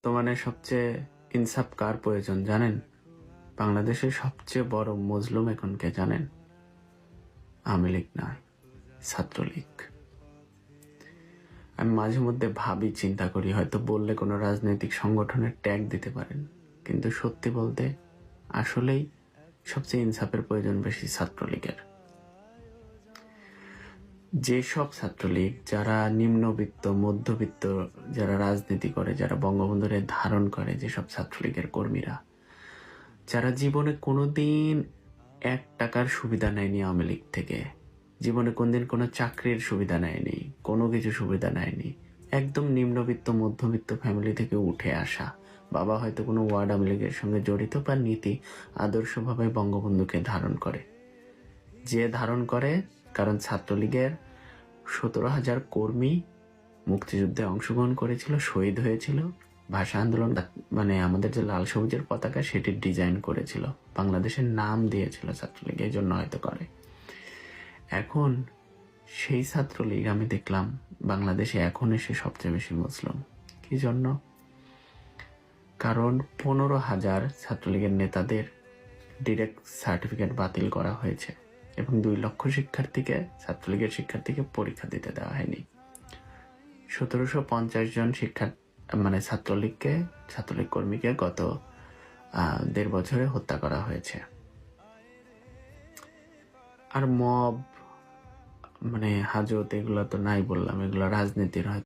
বর্তমানে সবচেয়ে ইনসাফ কার প্রয়োজন জানেন? বাংলাদেশের সবচেয়ে বড় মজলুম এখন কে জানেন? আওয়ামী লীগ নয়, ছাত্রলীগ। আমি মাঝে মধ্যে ভাবি, চিন্তা করি, হয়তো বললে কোনো রাজনৈতিক সংগঠনের ট্যাগ দিতে পারেন, কিন্তু সত্যি বলতে আসলেই সবচেয়ে ইনসাফের প্রয়োজন বেশি ছাত্রলীগের। যেসব ছাত্রলীগ যারা নিম্নবিত্ত মধ্যবিত্ত যারা রাজনীতি করে, যারা বঙ্গবন্ধুরে ধারণ করে, যেসব ছাত্রলীগের কর্মীরা যারা জীবনে কোনোদিন 1 টাকার সুবিধা নেয়নি আওয়ামী লীগ থেকে, জীবনে কোনদিন কোনো চাকরির সুবিধা নেয়নি, কোনো কিছু সুবিধা নেয়নি, একদম নিম্নবিত্ত মধ্যবিত্ত ফ্যামিলি থেকে উঠে আসা, বাবা হয়তো কোনো ওয়ার্ড আওয়ামী লীগের সঙ্গে জড়িত বা নীতি আদর্শভাবে বঙ্গবন্ধুকে ধারণ করে, যে ধারণ করে কারণ ছাত্রলীগের 17,000 কর্মী মুক্তিযুদ্ধে অংশগ্রহণ করেছিল, শহীদ হয়েছিল, ভাষা আন্দোলন মানে আমাদের যে লাল সবুজের পতাকা সেটির ডিজাইন করেছিল, বাংলাদেশের নাম দিয়েছিল ছাত্রলীগ, এই জন্য হয়তো করে। এখন সেই ছাত্রলীগ আমি দেখলাম বাংলাদেশে এখন এসে সবচেয়ে বেশি মুসলিম। কি জন্য? কারণ 15,000 ছাত্রলীগের নেতাদের ডিরেক্ট সার্টিফিকেট বাতিল করা হয়েছে এবং 2 লক্ষ শিক্ষার্থীকে, ছাত্রলীগের শিক্ষার্থীকে পরীক্ষা দিতে দেওয়া হয়নি। 1750 জন ছাত্রলীগ কর্মীকে গত 1.5 বছরে হত্যা করা হয়েছে। আর মব হাজত এগুলো তো নাই বললাম, এগুলো রাজনীতির হয়।